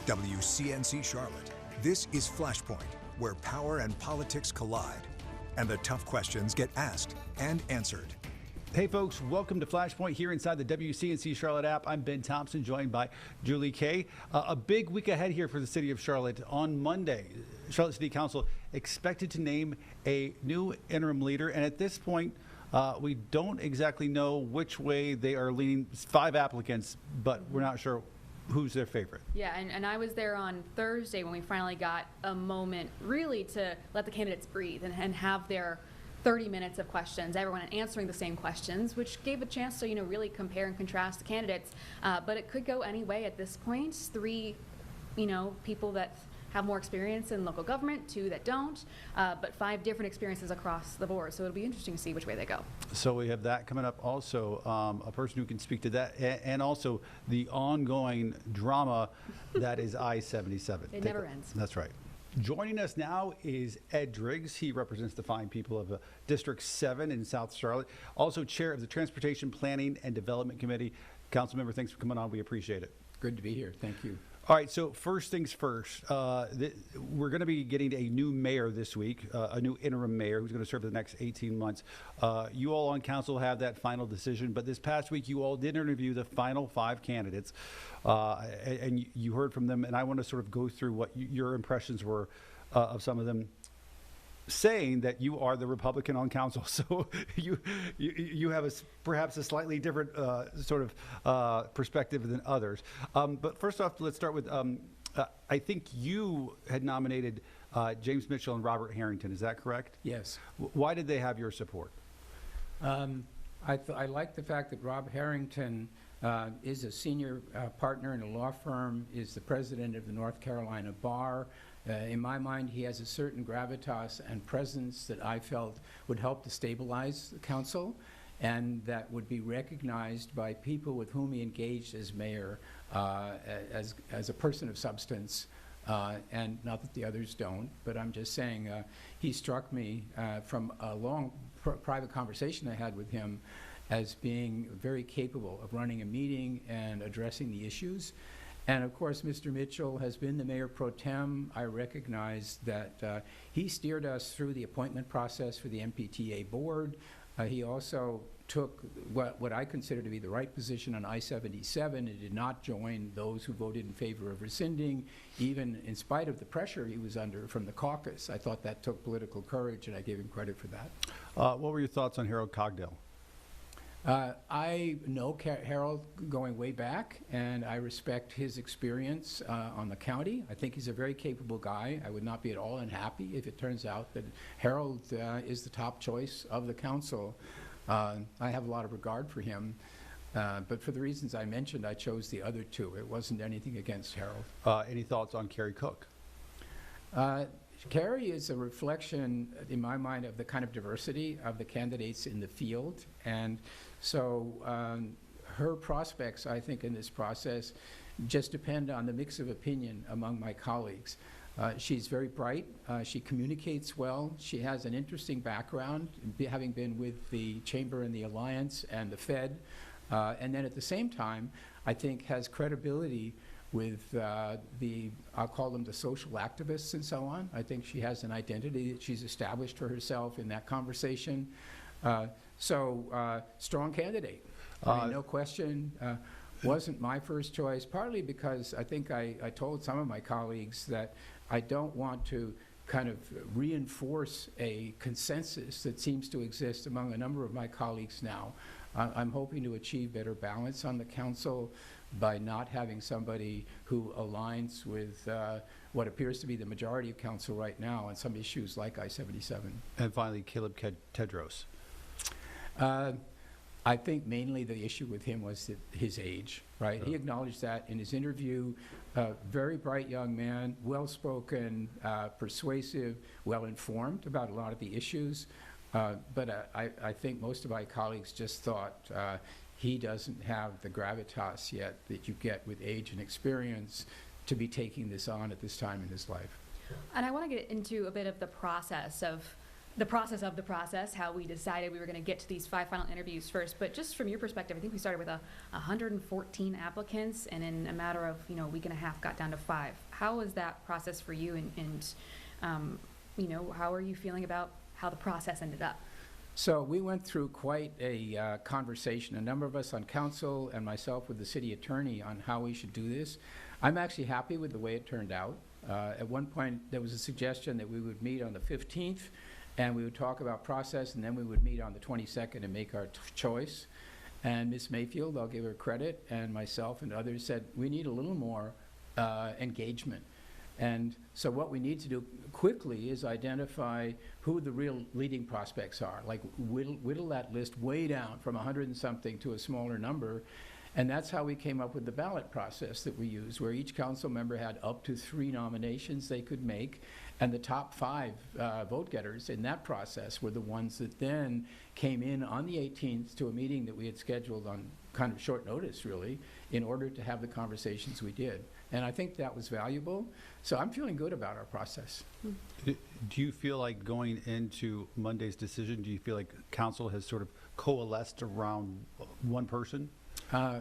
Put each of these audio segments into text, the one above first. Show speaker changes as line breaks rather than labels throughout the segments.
WCNC Charlotte. This is Flashpoint, where power and politics collide, and the tough questions get asked and answered.
Hey folks, welcome to Flashpoint here inside the WCNC Charlotte app. I'm Ben Thompson, joined by Julie Kay. A big week ahead here for the city of Charlotte. On Monday, Charlotte City Council expected to name a new interim leader, and at this point, we don't exactly know which way they are leaning. 5 applicants, but we're not sure who's their favorite.
Yeah, and I was there on Thursday when we finally got a moment really to let the candidates breathe and have their 30 minutes of questions, everyone answering the same questions, which gave a chance to, really compare and contrast the candidates. But it could go any way at this point. 3, people that have more experience in local government, 2 that don't, but 5 different experiences across the board. So it'll be interesting to see which way they go.
So we have that coming up also, a person who can speak to that, and also the ongoing drama that is I-77.
It never ends.
That's right. Joining us now is Ed Driggs. He represents the fine people of District 7 in South Charlotte, also chair of the Transportation Planning and Development Committee. Council member, thanks for coming on. We appreciate it.
Good to be here. Thank you.
All right, so first things first, we're going to be getting a new mayor this week, a new interim mayor who's going to serve for the next 18 months. You all on council have that final decision, but this past week you all did interview the final 5 candidates, and you heard from them, and I want to sort of go through what your impressions were of some of them, saying that you are the Republican on council, so you have perhaps a slightly different sort of perspective than others. But first off, let's start with, I think you had nominated James Mitchell and Robert Harrington. Is that correct?
Yes.
Why did they have your support?
I like the fact that Rob Harrington is a senior partner in a law firm, is the president of the North Carolina Bar. In my mind, he has a certain gravitas and presence that I felt would help to stabilize the council and that would be recognized by people with whom he engaged as mayor as a person of substance. And not that the others don't, but I'm just saying he struck me from a long private conversation I had with him as being very capable of running a meeting and addressing the issues. And of course, Mr. Mitchell has been the mayor pro tem. I recognize that he steered us through the appointment process for the MPTA board. He also took what I consider to be the right position on I-77 and did not join those who voted in favor of rescinding, even in spite of the pressure he was under from the caucus. I thought that took political courage, and I gave him credit for that.
What were your thoughts on Harold Cogdell?
I know Harold going way back, and I respect his experience on the county. I think he's a very capable guy. I would not be at all unhappy if it turns out that Harold is the top choice of the council. I have a lot of regard for him, but for the reasons I mentioned, I chose the other 2. It wasn't anything against Harold.
Any thoughts on Carrie Cook?
Carrie is a reflection, in my mind, of the kind of diversity of the candidates in the field. And so her prospects, I think, in this process just depend on the mix of opinion among my colleagues. She's very bright. She communicates well. She has an interesting background, having been with the Chamber and the Alliance and the Fed. And then at the same time, I think has credibility with I'll call them the social activists and so on. I think she has an identity that she's established for herself in that conversation. Strong candidate. I mean, no question. Wasn't my first choice, partly because I think I told some of my colleagues that I don't want to kind of reinforce a consensus that seems to exist among a number of my colleagues now. I'm hoping to achieve better balance on the council by not having somebody who aligns with what appears to be the majority of council right now on some issues like I-77.
And finally, Caleb Tedros.
I think mainly the issue with him was his age, right? He acknowledged that in his interview. Very bright young man, well-spoken, persuasive, well-informed about a lot of the issues. But I think most of my colleagues just thought he doesn't have the gravitas yet that you get with age and experience to be taking this on at this time in his life.
And I want to get into a bit of the process of the process of the process, how we decided we were going to get to these 5 final interviews first. But just from your perspective, I think we started with 114 applicants, and in a matter of a week and a half got down to 5. How was that process for you, and how are you feeling about how the process ended up?
So we went through quite a conversation, a number of us on council and myself with the city attorney, on how we should do this. I'm actually happy with the way it turned out. At one point, there was a suggestion that we would meet on the 15th, and we would talk about process, and then we would meet on the 22nd and make our choice. And Ms. Mayfield, I'll give her credit, and myself and others said, we need a little more engagement. And so what we need to do quickly is identify who the real leading prospects are, like whittle that list way down from 100 and something to a smaller number. And that's how we came up with the ballot process that we used, where each council member had up to 3 nominations they could make, and the top 5 vote getters in that process were the ones that then came in on the 18th to a meeting that we had scheduled on kind of short notice, really, in order to have the conversations we did. And I think that was valuable. So I'm feeling good about our process.
Do you feel like going into Monday's decision, do you feel like council has sort of coalesced around one person?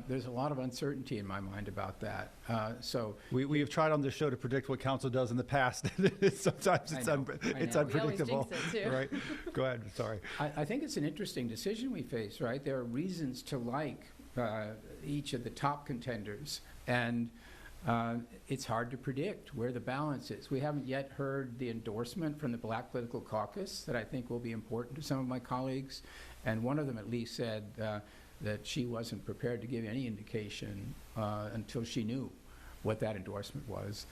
There's a lot of uncertainty in my mind about that. So
we have tried on this show to predict what council does in the past. Sometimes it's
We always
unpredictable.
jinx it, too.
Right? Go ahead. Sorry.
I think it's an interesting decision we face, right? There are reasons to like each of the top contenders, and it's hard to predict where the balance is. We haven't yet heard the endorsement from the Black Political Caucus that I think will be important to some of my colleagues, and one of them at least said that she wasn't prepared to give any indication until she knew what that endorsement was.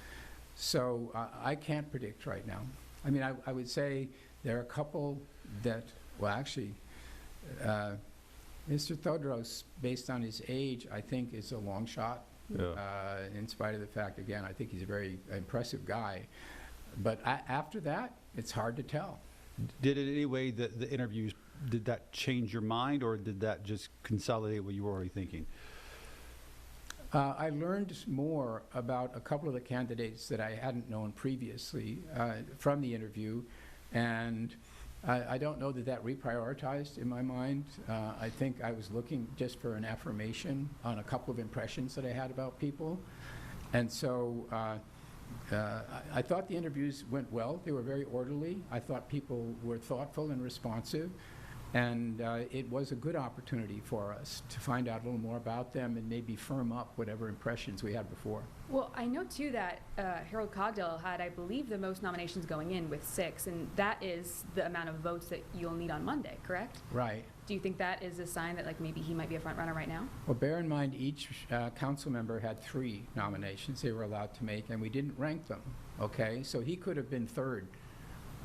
So I can't predict right now. I mean, I would say there are a couple that, well, actually, Mr. Todros, based on his age, I think is a long shot.
Yeah.
In spite of the fact, again, I think he's a very impressive guy. But after that, it's hard to tell.
Did in any way the interviews, did that change your mind, or did that just consolidate what you were already thinking?
I learned more about a couple of the candidates that I hadn't known previously from the interview, and I don't know that reprioritized in my mind. I think I was looking just for an affirmation on a couple of impressions that I had about people. And so I thought the interviews went well. They were very orderly. I thought people were thoughtful and responsive. And it was a good opportunity for us to find out a little more about them and maybe firm up whatever impressions we had before.
Well, I know, too, that Harold Cogdell had, I believe, the most nominations going in with 6, and that is the amount of votes that you'll need on Monday, correct?
Right.
Do you think that is a sign that, like, maybe he might be a front runner right now?
Well, bear in mind, each council member had 3 nominations they were allowed to make, and we didn't rank them, okay? So he could have been 3rd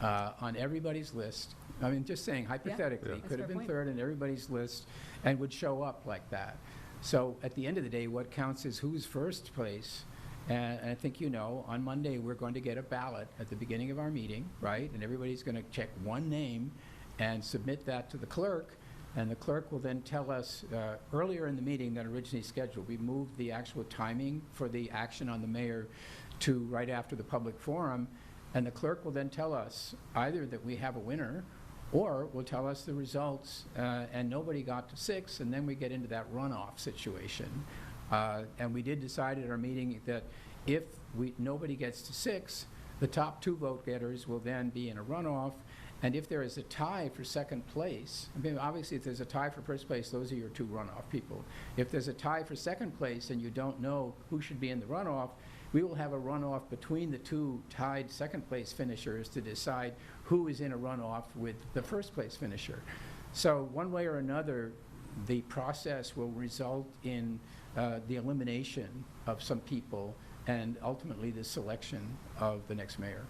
on everybody's list. I mean, just saying, hypothetically, he could have been 3rd on everybody's list and would show up like that. So at the end of the day, what counts is who's first place. And I think on Monday, we're going to get a ballot at the beginning of our meeting, right? And everybody's going to check one name and submit that to the clerk. And the clerk will then tell us, earlier in the meeting than originally scheduled, we moved the actual timing for the action on the mayor to right after the public forum. And the clerk will then tell us either that we have a winner, or will tell us the results, and nobody got to 6, and then we get into that runoff situation. And we did decide at our meeting that if nobody gets to 6, the top 2 vote getters will then be in a runoff, and if there is a tie for 2nd place, I mean, obviously if there's a tie for 1st place, those are your 2 runoff people. If there's a tie for 2nd place and you don't know who should be in the runoff, we will have a runoff between the 2 tied 2nd place finishers to decide who is in a runoff with the 1st place finisher. So one way or another, the process will result in the elimination of some people and ultimately the selection of the next mayor.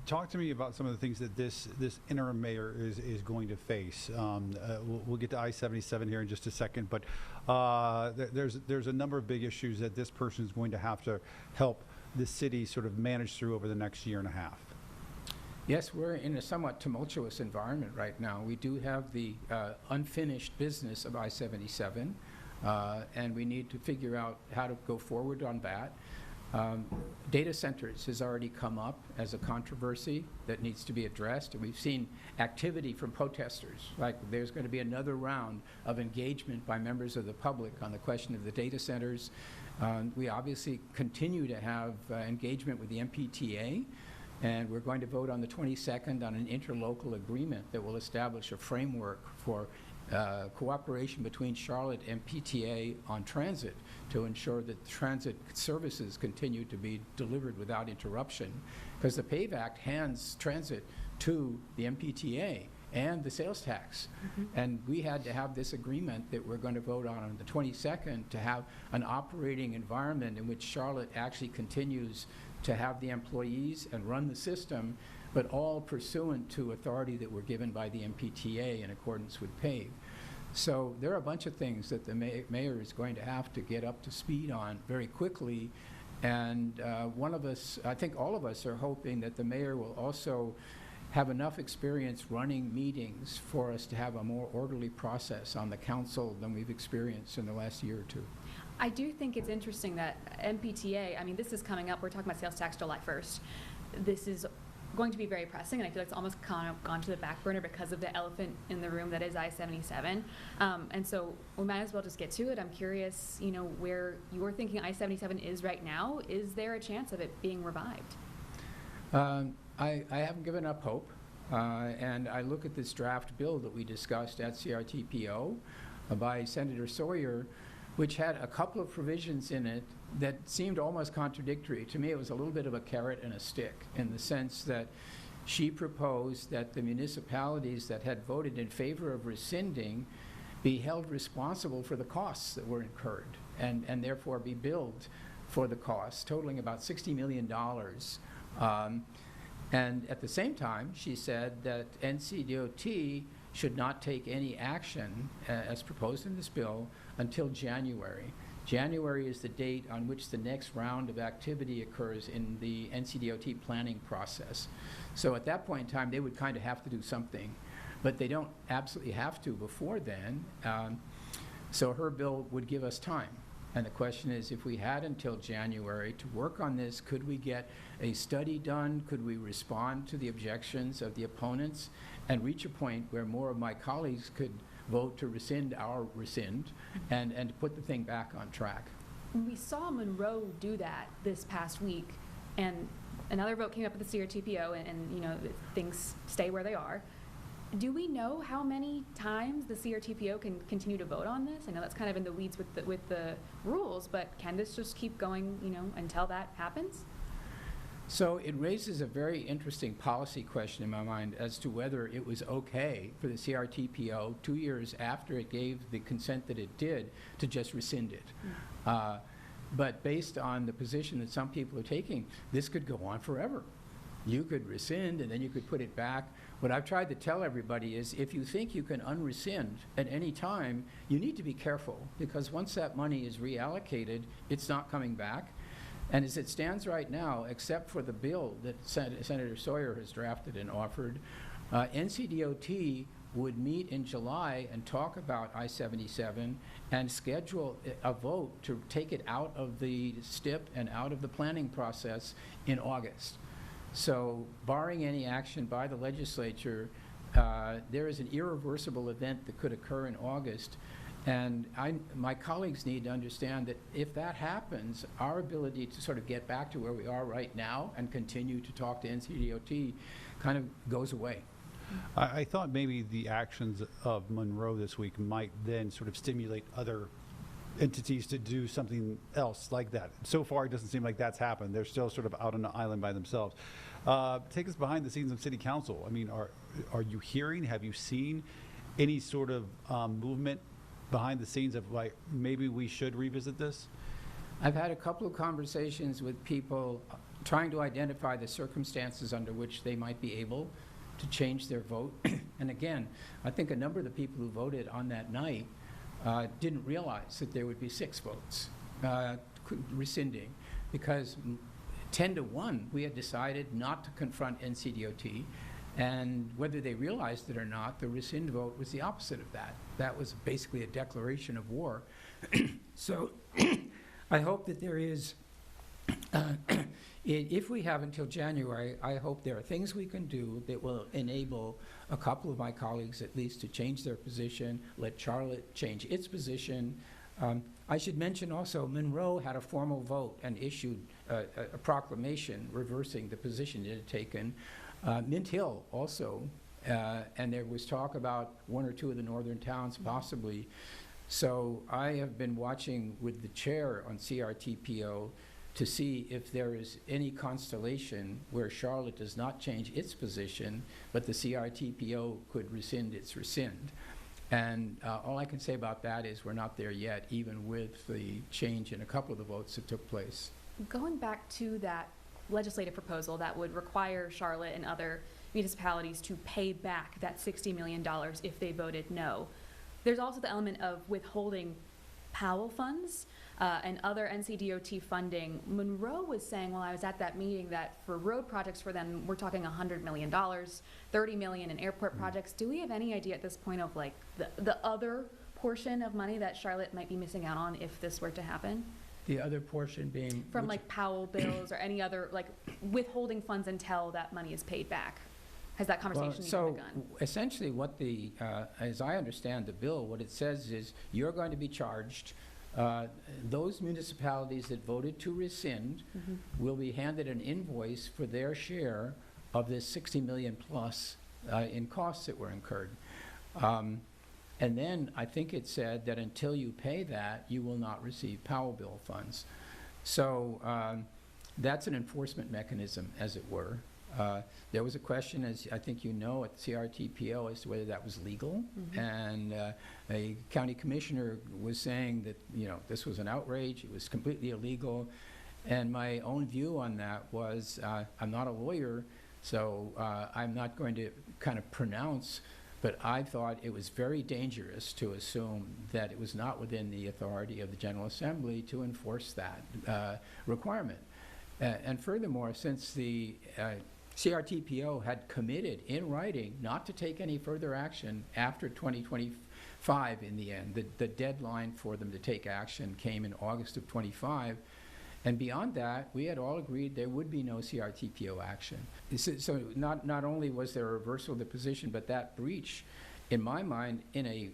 Talk to me about some of the things that this interim mayor is going to face. We'll get to I-77 here in just a second, but there's a number of big issues that this person is going to have to help the city sort of manage through over the next year and a half.
Yes, we're in a somewhat tumultuous environment right now. We do have the unfinished business of I-77, and we need to figure out how to go forward on that. Data centers has already come up as a controversy that needs to be addressed. And we've seen activity from protesters, like there's going to be another round of engagement by members of the public on the question of the data centers. We obviously continue to have engagement with the MPTA, and we're going to vote on the 22nd on an interlocal agreement that will establish a framework for cooperation between Charlotte and PTA on transit to ensure that transit services continue to be delivered without interruption, because the PAVE Act hands transit to the MPTA and the sales tax. And we had to have this agreement that we're going to vote on the 22nd to have an operating environment in which Charlotte actually continues to have the employees and run the system, but all pursuant to authority that were given by the MPTA in accordance with PAVE. So there are a bunch of things that the mayor is going to have to get up to speed on very quickly. And one of us, I think all of us, are hoping that the mayor will also have enough experience running meetings for us to have a more orderly process on the council than we've experienced in the last year or two.
I do think it's interesting that MPTA, I mean, this is coming up, we're talking about sales tax July 1st. This is going to be very pressing, and I feel like it's almost kind of gone to the back burner because of the elephant in the room that is I-77. And so we might as well just get to it. I'm curious, you know, where you're thinking I-77 is right now. Is there a chance of it being revived?
I haven't given up hope, and I look at this draft bill that we discussed at CRTPO by Senator Sawyer, which had a couple of provisions in it that seemed almost contradictory. To me, it was a little bit of a carrot and a stick, in the sense that she proposed that the municipalities that had voted in favor of rescinding be held responsible for the costs that were incurred, and therefore be billed for the costs, totaling about $60 million. And at the same time, she said that NCDOT should not take any action, as proposed in this bill, until January. January is the date on which the next round of activity occurs in the NCDOT planning process. So at that point in time, they would kind of have to do something, but they don't absolutely have to before then. So her bill would give us time. And the question is, if we had until January to work on this, could we get a study done? Could we respond to the objections of the opponents and reach a point where more of my colleagues could vote to rescind our rescind and put the thing back on track?
We saw Monroe do that this past week, and another vote came up at the CRTPO, and you know, things stay where they are. Do we know how many times the CRTPO can continue to vote on this? I know that's kind of in the weeds with the rules, but can this just keep going, you know, until that happens?
So it raises a very interesting policy question in my mind as to whether it was okay for the CRTPO 2 years after it gave the consent that it did to just rescind it. But based on the position that some people are taking, this could go on forever. You could rescind and then you could put it back. What I've tried to tell everybody is, if you think you can unrescind at any time, you need to be careful, because once that money is reallocated, it's not coming back. And as it stands right now, except for the bill that Senator Sawyer has drafted and offered, NCDOT would meet in July and talk about I-77 and schedule a vote to take it out of the STIP and out of the planning process in August. So barring any action by the legislature, there is an irreversible event that could occur in August. And my colleagues need to understand that if that happens, our ability to sort of get back to where we are right now and continue to talk to NCDOT kind of goes away.
I thought maybe the actions of Monroe this week might then sort of stimulate other entities to do something else like that. So far, it doesn't seem like that's happened. They're still sort of out on the island by themselves. Take us behind the scenes of City Council. I mean, are you hearing, have you seen any sort of movement behind the scenes of, like, maybe we should revisit this?
I've had a couple of conversations with people trying to identify the circumstances under which they might be able to change their vote. And again, I think a number of the people who voted on that night didn't realize that there would be 6 votes rescinding, because 10-1 we had decided not to confront NCDOT, and whether they realized it or not, the rescind vote was the opposite of that. That was basically a declaration of war. So I hope that there is If we have until January, I hope there are things we can do that will enable a couple of my colleagues at least to change their position, let Charlotte change its position. I should mention also, Monroe had a formal vote and issued a proclamation reversing the position it had taken. Mint Hill also, and there was talk about one or two of the northern towns possibly. So I have been watching with the chair on CRTPO to see if there is any constellation where Charlotte does not change its position, but the CRTPO could rescind its rescind. And all I can say about that is we're not there yet, even with the change in a couple of the votes that took place.
Going back to that legislative proposal that would require Charlotte and other municipalities to pay back that $60 million if they voted no, there's also the element of withholding Powell funds and other NCDOT funding. Monroe was saying, while I was at that meeting, that for road projects for them, we're talking $100 million, $30 million in airport projects. Do we have any idea at this point of like the other portion of money that Charlotte might be missing out on if this were to happen?
The other portion being?
From like Powell bills or any other, like withholding funds until that money is paid back. Has that conversation even begun?
Essentially what the, as I understand the bill, what it says is you're going to be charged, those municipalities that voted to rescind will be handed an invoice for their share of this 60 million plus in costs that were incurred. And then I think it said that until you pay that, you will not receive Powell bill funds. So that's an enforcement mechanism, as it were. There was a question, as I think you know, at CRTPO as to whether that was legal. And a county commissioner was saying that, you know, this was an outrage, it was completely illegal. And my own view on that was, I'm not a lawyer, so I'm not going to kind of pronounce, but I thought it was very dangerous to assume that it was not within the authority of the General Assembly to enforce that requirement. And furthermore, since the CRTPO had committed in writing not to take any further action after 2025 in the end. The deadline for them to take action came in August of 25. And beyond that, we had all agreed there would be no CRTPO action. So not only was there a reversal of the position, but that breach, in my mind, in a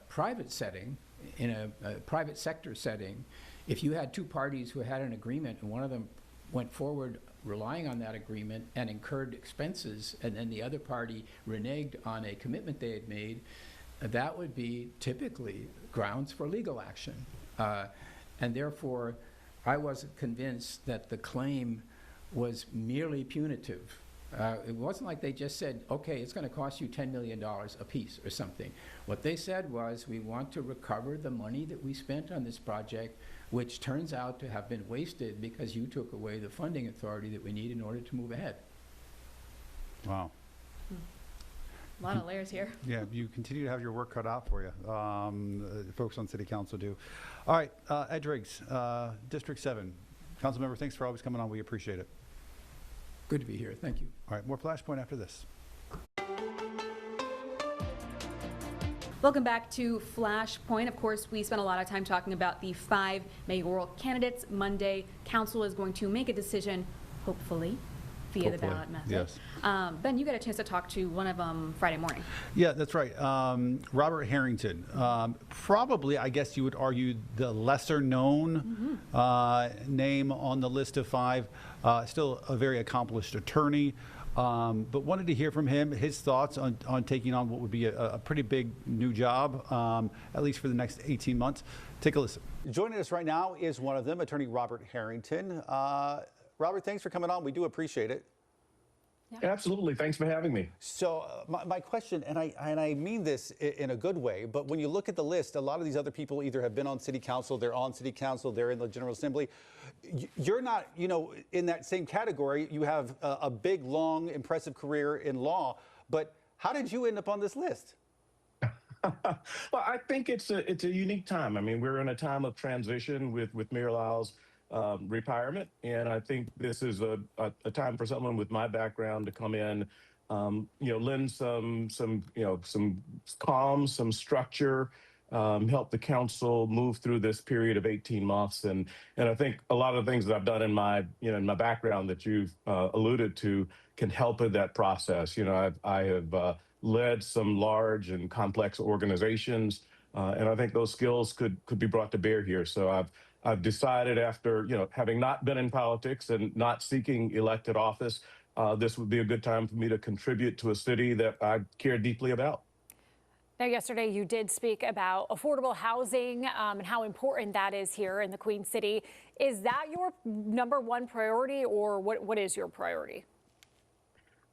private setting, in a private sector setting, if you had two parties who had an agreement and one of them went forward relying on that agreement and incurred expenses, and then the other party reneged on a commitment they had made, that would be typically grounds for legal action. And therefore, I wasn't convinced that the claim was merely punitive. It wasn't like they just said, okay, it's going to cost you $10 million a piece or something. What they said was, we want to recover the money that we spent on this project, which turns out to have been wasted because you took away the funding authority that we need in order to move ahead. Wow.
A lot of layers here.
Yeah, you continue to have your work cut out for you. Folks on City Council do. All right, Ed Driggs, District 7. Councilmember, thanks for always coming on. We appreciate it.
Good to be here. Thank you.
All right, more Flashpoint after this.
Welcome back to Flashpoint. Of course, we spent a lot of time talking about the 5 mayoral candidates. Monday, council is going to make a decision, hopefully, via the ballot method.
Yes.
Ben, you got a chance to talk to one of them Friday morning.
Yeah, that's right. Robert Harrington. Probably, I guess you would argue, the lesser known name on the list of 5. Still a very accomplished attorney. But wanted to hear from him, his thoughts on taking on what would be a pretty big new job, at least for the next 18 months. Take a listen. Joining us right now is one of them, Attorney Robert Harrington. Robert, thanks for coming on. We do appreciate it.
Yeah. Absolutely. Thanks for having me.
So my question, and I mean this in a good way, but when you look at the list, a lot of these other people either have been on City Council, they're on City Council, they're in the General Assembly. You're not, you know, in that same category. You have a big, long, impressive career in law, but how did you end up on this list?
Well, I think it's a unique time. I mean, we're in a time of transition with Mayor Lyle's retirement, and I think this is a time for someone with my background to come in, lend some calm, some structure, help the council move through this period of 18 months. And I think a lot of the things that I've done in my, in my background that you've alluded to can help in that process. I have led some large and complex organizations, and I think those skills could be brought to bear here. So I've decided, after having not been in politics and not seeking elected office, this would be a good time for me to contribute to a city that I care deeply about.
Now, yesterday you did speak about affordable housing and how important that is here in the Queen City. Is that your #1 priority, or what is your priority?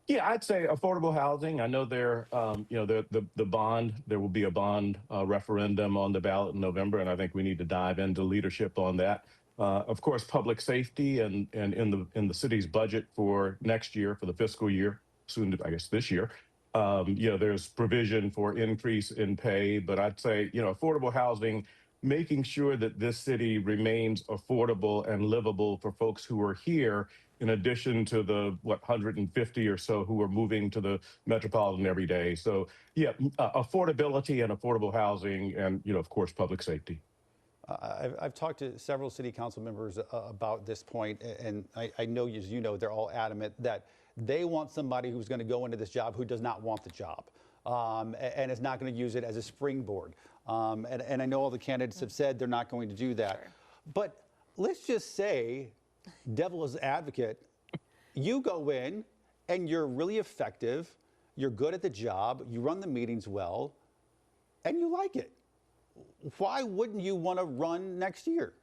Yeah, I'd say affordable housing. I know there will be a bond referendum on the ballot in November, and I think we need to dive into leadership on that. Of course, public safety, and in the city's budget for next year, for the fiscal year, soon to, I guess, this year, there's provision for increase in pay. But I'd say, affordable housing, making sure that this city remains affordable and livable for folks who are here, in addition to the 150 or so who are moving to the metropolitan every day. So yeah, affordability and affordable housing, and of course, public safety.
I've talked to several city council members about this point, and I know, as you know, they're all adamant that they want somebody who's going to go into this job who does not want the job, and is not going to use it as a springboard. And I know all the candidates have said they're not going to do that. Sure. But let's just say, devil's advocate, you go in and you're really effective, you're good at the job, you run the meetings well, and you like it. Why wouldn't you want to run next year?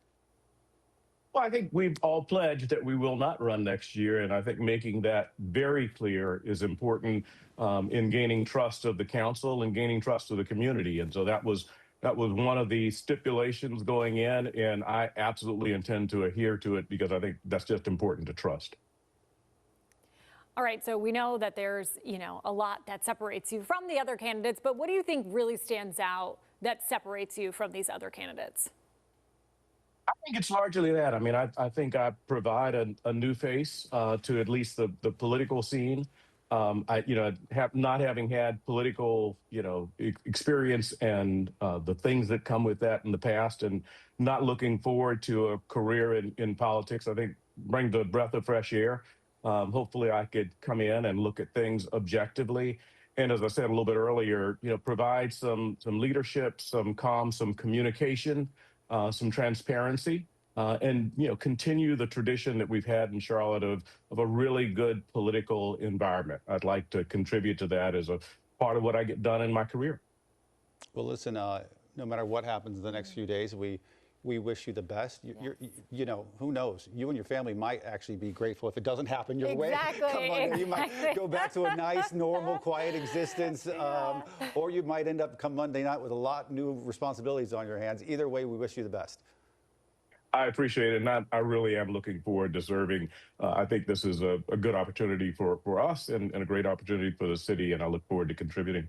Well, I think we've all pledged that we will not run next year, and I think making that very clear is important in gaining trust of the council and gaining trust of the community. And so that was one of the stipulations going in, and I absolutely intend to adhere to it, because I think that's just important to trust.
All right, so we know that there's, a lot that separates you from the other candidates, but what do you think really stands out that separates you from these other candidates?
I think it's largely that. I mean, I think I provide a new face to at least the political scene. Not having had political, experience and the things that come with that in the past, and not looking forward to a career in politics, I think bring the breath of fresh air. Hopefully I could come in and look at things objectively. And as I said a little bit earlier, provide some leadership, some calm, some communication, some transparency, and continue the tradition that we've had in Charlotte of a really good political environment. I'd like to contribute to that as a part of what I get done in my career.
Well, listen, no matter what happens in the next few days, we wish you the best. Who knows? You and your family might actually be grateful if it doesn't happen your way. Come on, you might go back to a nice, normal, quiet existence, or you might end up come Monday night with a lot new responsibilities on your hands. Either way, we wish you the best.
I appreciate it, and I really am looking forward to serving. I think this is a good opportunity for us, and a great opportunity for the city, and I look forward to contributing.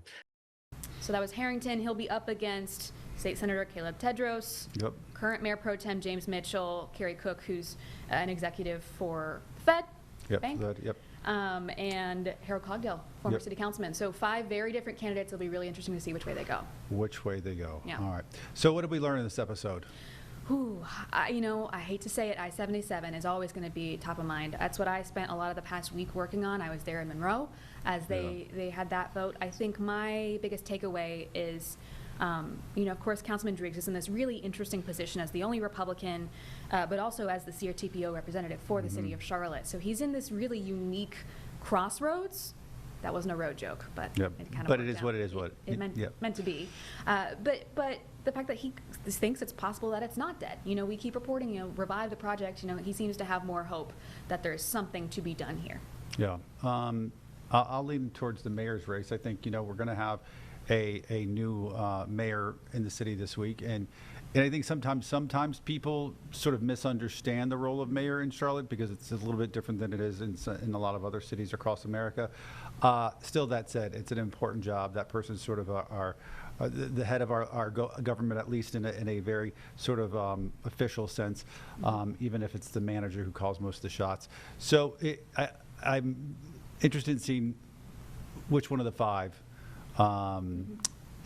So that was Harrington. He'll be up against State Senator Caleb Tedros,
yep,
current Mayor Pro Tem James Mitchell, Carrie Cook, who's an executive for the Fed,
yep,
Bank,
yep,
and Harold Cogdell, former city councilman. So 5 very different candidates. It'll be really interesting to see which way they go.
Which way they go.
Yeah.
All right. So what did we learn in this episode?
I hate to say it, I-77 is always going to be top of mind. That's what I spent a lot of the past week working on. I was there in Monroe as they had that vote. I think my biggest takeaway is, of course, Councilman Driggs is in this really interesting position as the only Republican, but also as the CRTPO representative for the city of Charlotte. So he's in this really unique crossroads. That wasn't a road joke, but
yep,
it kind of.
But it is what it is. What
it meant to be. But the fact that he thinks it's possible that it's not dead. We keep reporting, revive the project. He seems to have more hope that there's something to be done here.
Yeah. I'll lean towards the mayor's race. I think, we're going to have a new mayor in the city this week. And I think sometimes people sort of misunderstand the role of mayor in Charlotte, because it's a little bit different than it is in a lot of other cities across America. Still, that said, it's an important job. That person's sort of the head of our government, at least in a very sort of official sense, even if it's the manager who calls most of the shots. So I'm interested in seeing which one of the 5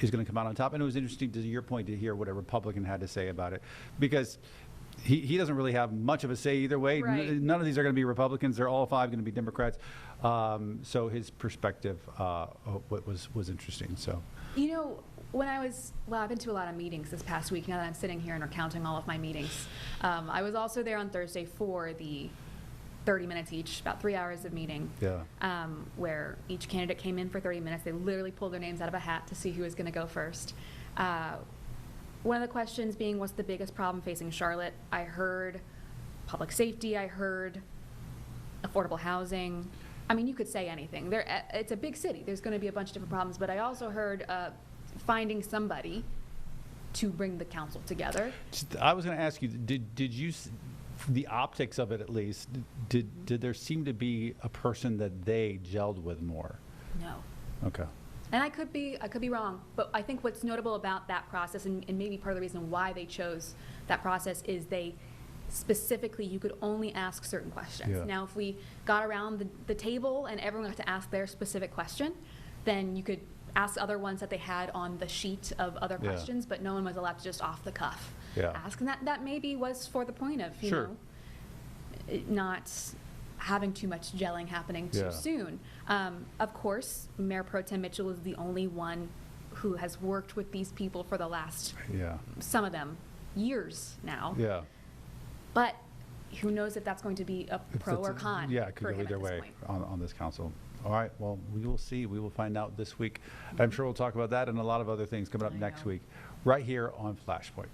is going to come out on top. And it was interesting, to your point, to hear what a Republican had to say about it, because he doesn't really have much of a say either way.
Right.
None of these are going to be Republicans. They're all 5 going to be Democrats. So his perspective was interesting. So,
You know, I've been to a lot of meetings this past week now that I'm sitting here and recounting all of my meetings. I was also there on Thursday for the 30 minutes each, about 3 hours of meeting,
yeah.
where each candidate came in for 30 minutes. They literally pulled their names out of a hat to see who was going to go first. One of the questions being, what's the biggest problem facing Charlotte? I heard public safety. I heard affordable housing. I mean, you could say anything. It's a big city. There's going to be a bunch of different problems. But I also heard finding somebody to bring the council together.
I was going to ask you, did you, the optics of it at least, did there seem to be a person that they gelled with more?
No.
Okay.
And I could be wrong, but I think what's notable about that process, and maybe part of the reason why they chose that process, is they specifically, you could only ask certain questions.
Yeah.
Now, if we got around the table and everyone got to ask their specific question, then you could ask other ones that they had on the sheet of other
Yeah.
questions, but no one was allowed to just off the cuff ask. And that maybe was for the point of, you
Sure.
know, not having too much gelling happening too
Yeah.
soon. Of course, Mayor Pro Tem Mitchell is the only one who has worked with these people for the last,
Yeah.
some of them, years now.
Yeah.
But who knows if that's going to be a pro or con
Yeah, it could
for
go
him
either
at this
way
point.
on this council. All right, well, we will see. We will find out this week. I'm sure we'll talk about that and a lot of other things coming up
I
next
know.
week, right here on Flashpoint.